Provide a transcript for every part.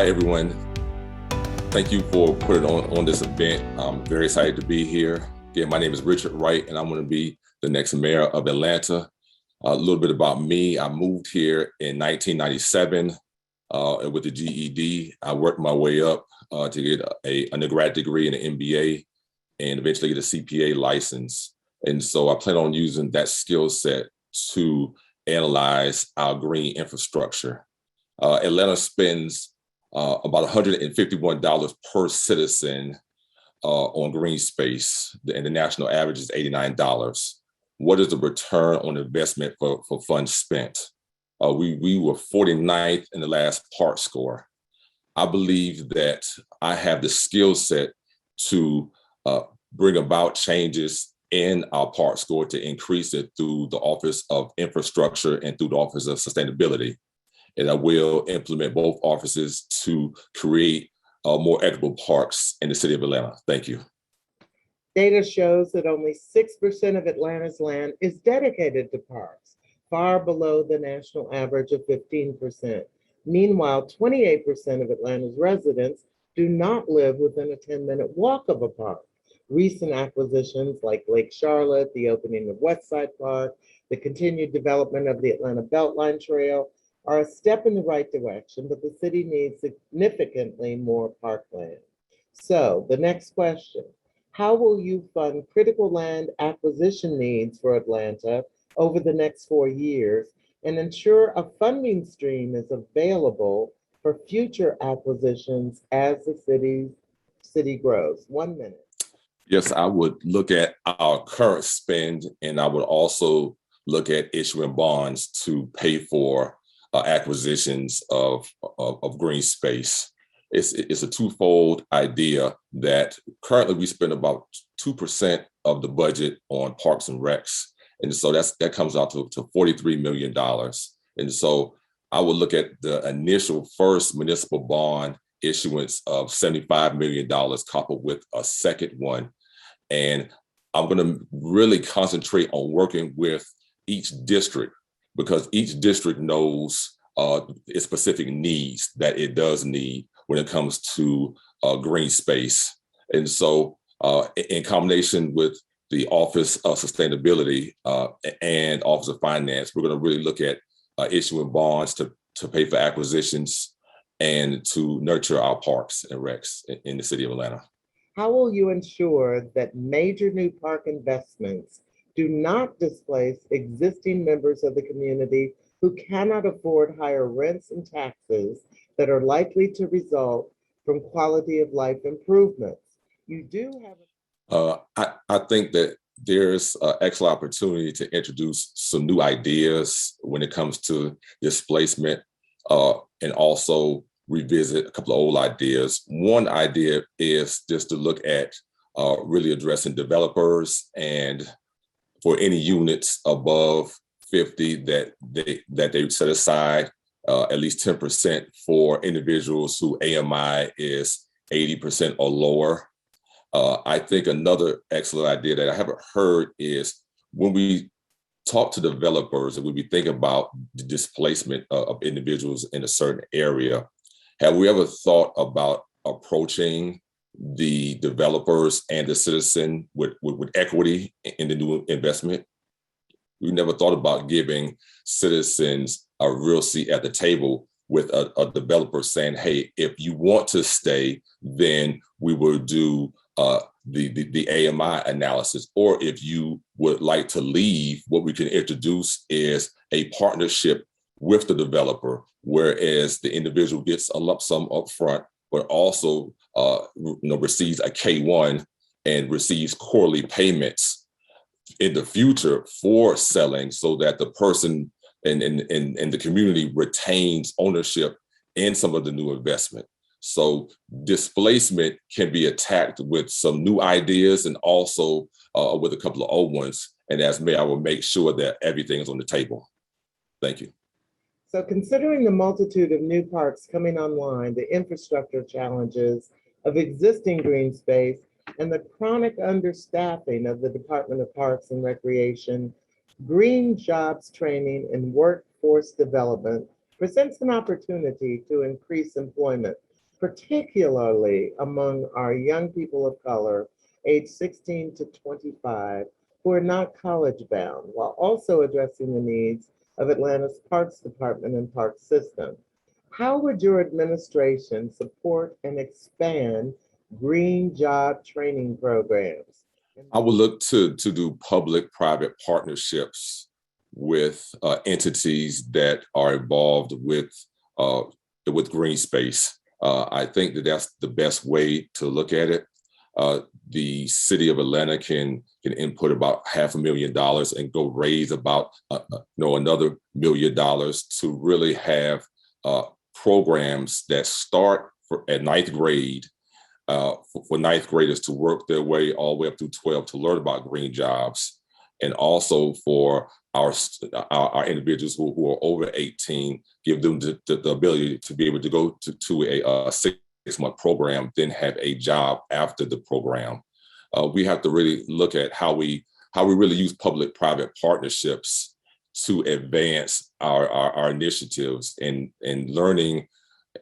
Hi, everyone. Thank you for putting on this event. I'm very excited to be here. Again, my name is Richard Wright, and I'm going to be the next mayor of Atlanta. A little bit about me. I moved here in 1997 with the GED. I worked my way up to get an undergrad degree and an MBA and eventually get a CPA license. And so I plan on using that skill set to analyze our green infrastructure. Atlanta spends about $151 per citizen on Greenspace, and the national average is $89. What is the return on investment for funds spent? We were 49th in the last park score. I believe that I have the skill set to bring about changes in our park score to increase it through the Office of Infrastructure and through the Office of Sustainability. And I will implement both offices to create more equitable parks in the city of Atlanta. Thank you. Data shows that only 6% of Atlanta's land is dedicated to parks, far below the national average of 15%. Meanwhile, 28% of Atlanta's residents do not live within a 10-minute walk of a park. Recent acquisitions like Lake Charlotte, the opening of Westside Park, the continued development of the Atlanta Beltline Trail are a step in the right direction, but the city needs significantly more parkland. So the next question, how will you fund critical land acquisition needs for Atlanta over the next 4 years and ensure a funding stream is available for future acquisitions as the city grows? 1 minute. Yes, I would look at our current spend, and I would also look at issuing bonds to pay for acquisitions of green space. It's a twofold idea that currently we spend about 2% of the budget on parks and recs. And so that comes out to $43 million. And so I would look at the initial first municipal bond issuance of $75 million coupled with a second one. And I'm going to really concentrate on working with each district, because each district knows its specific needs that it does need when it comes to green space. And so in combination with the Office of Sustainability and Office of Finance, we're going to really look at issuing bonds to pay for acquisitions and to nurture our parks and recs in the city of Atlanta. How will you ensure that major new park investments do not displace existing members of the community who cannot afford higher rents and taxes that are likely to result from quality of life improvements? You do have I think that there's an excellent opportunity to introduce some new ideas when it comes to displacement and also revisit a couple of old ideas. One idea is just to look at really addressing developers and for any units above 50 that they set aside at least 10% for individuals who AMI is 80% or lower. I think another excellent idea that I haven't heard is when we talk to developers and when we think about the displacement of individuals in a certain area, have we ever thought about approaching the developers and the citizen with equity in the new investment? We never thought about giving citizens a real seat at the table with a developer saying, hey, if you want to stay, then we will do the AMI analysis. Or if you would like to leave, what we can introduce is a partnership with the developer, whereas the individual gets a lump sum up front, but also receives a K-1 and receives quarterly payments in the future for selling, so that the person in the community retains ownership in some of the new investment. So displacement can be attacked with some new ideas and also with a couple of old ones. And as mayor, I will make sure that everything is on the table. Thank you. So considering the multitude of new parks coming online, the infrastructure challenges of existing green space, and the chronic understaffing of the Department of Parks and Recreation, green jobs training and workforce development presents an opportunity to increase employment particularly among our young people of color, aged 16 to 25, who are not college bound, while also addressing the needs of Atlanta's Parks Department and Park System. How would your administration support and expand green job training programs? I would look to do public-private partnerships with entities that are involved with Greenspace. I think that that's the best way to look at it. The city of Atlanta can input about $500,000 and go raise about another $1 million to really have programs that start at ninth grade for ninth graders to work their way all the way up through 12 to learn about green jobs, and also for our individuals who are over 18, give them the ability to be able to go to a 6-month program, then have a job after the program. We have to really look at how we really use public-private partnerships to advance our initiatives and learning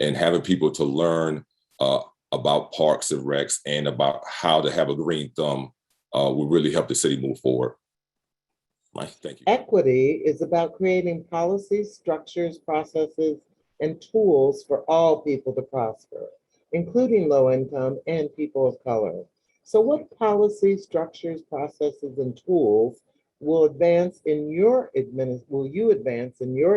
and having people to learn about parks and recs and about how to have a green thumb will really help the city move forward. Mike, thank you. Equity is about creating policies, structures, processes, and tools for all people to prosper, including low income and people of color. So what policies, structures, processes, and tools will you advance in your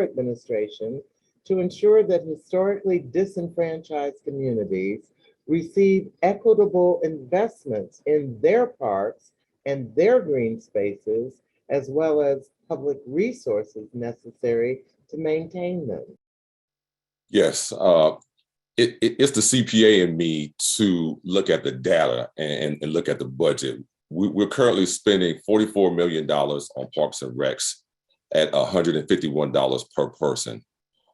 administration to ensure that historically disenfranchised communities receive equitable investments in their parks and their green spaces, as well as public resources necessary to maintain them? Yes, it's the CPA in me to look at the data and look at the budget. We're currently spending $44 million on parks and recs at $151 per person.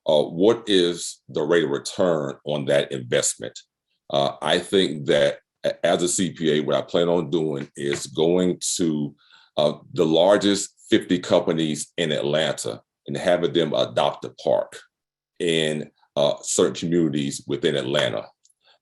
What is the rate of return on that investment? I think that as a CPA, what I plan on doing is going to the largest 50 companies in Atlanta and having them adopt a park in certain communities within Atlanta.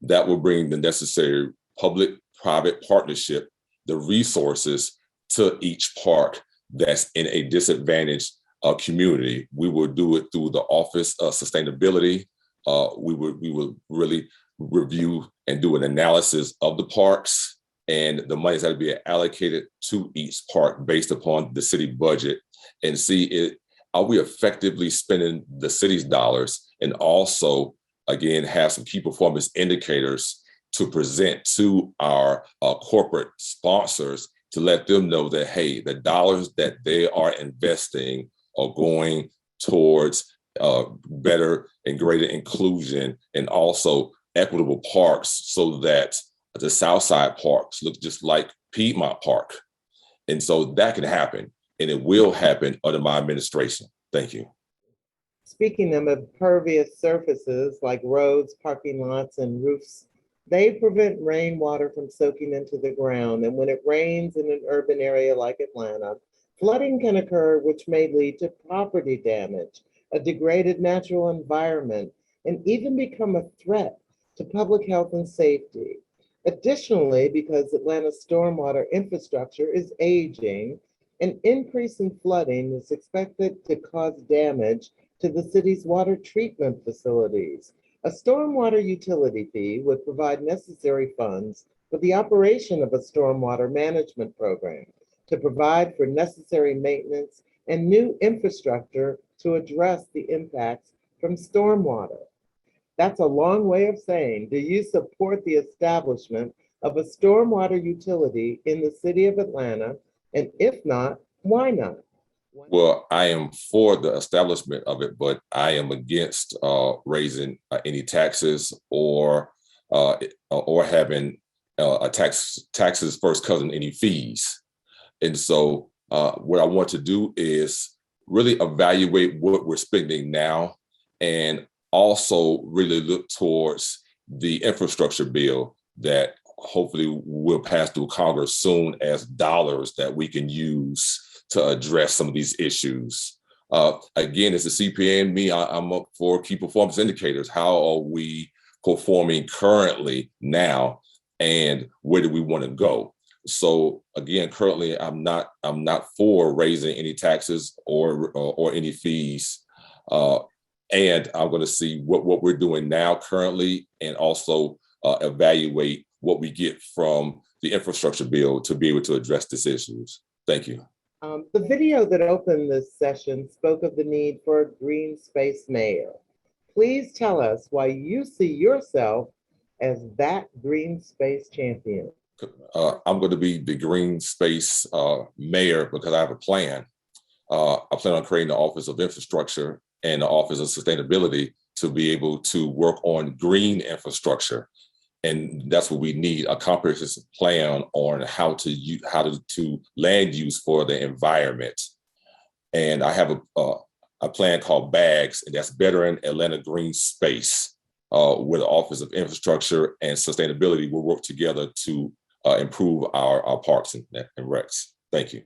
That will bring the necessary public-private partnership, the resources to each park that's in a disadvantaged community. We will do it through the Office of Sustainability. We will really review and do an analysis of the parks and the monies that will be allocated to each park based upon the city budget, and see are we effectively spending the city's dollars, and also, again, have some key performance indicators to present to our corporate sponsors to let them know that, hey, the dollars that they are investing are going towards better and greater inclusion and also equitable parks, so that the Southside parks look just like Piedmont Park. And so that can happen, and it will happen under my administration. Thank you. Speaking of impervious surfaces like roads, parking lots, and roofs, they prevent rainwater from soaking into the ground. And when it rains in an urban area like Atlanta, flooding can occur, which may lead to property damage, a degraded natural environment, and even become a threat to public health and safety. Additionally, because Atlanta's stormwater infrastructure is aging, an increase in flooding is expected to cause damage to the city's water treatment facilities. A stormwater utility fee would provide necessary funds for the operation of a stormwater management program to provide for necessary maintenance and new infrastructure to address the impacts from stormwater. That's a long way of saying, do you support the establishment of a stormwater utility in the city of Atlanta? And if not, why not? Well, I am for the establishment of it, but I am against raising any taxes or having taxes first cousin any fees. And so what I want to do is really evaluate what we're spending now, and also really look towards the infrastructure bill that hopefully will pass through Congress soon as dollars that we can use to address some of these issues. Again, as a CPA and me, I'm up for key performance indicators. How are we performing currently now, and where do we want to go? So again, currently, I'm not for raising any taxes or any fees. And I'm going to see what we're doing now currently, and also evaluate what we get from the infrastructure bill to be able to address these issues. Thank you. The video that opened this session spoke of the need for a green space mayor. Please tell us why you see yourself as that green space champion. I'm going to be the green space mayor because I have a plan. I plan on creating the Office of Infrastructure and the Office of Sustainability to be able to work on green infrastructure. And that's what we need, a comprehensive plan on how to land use for the environment. And I have a plan called BAGS, and that's Bettering Atlanta Green Space, where the Office of Infrastructure and Sustainability will work together to improve our parks and recs. Thank you.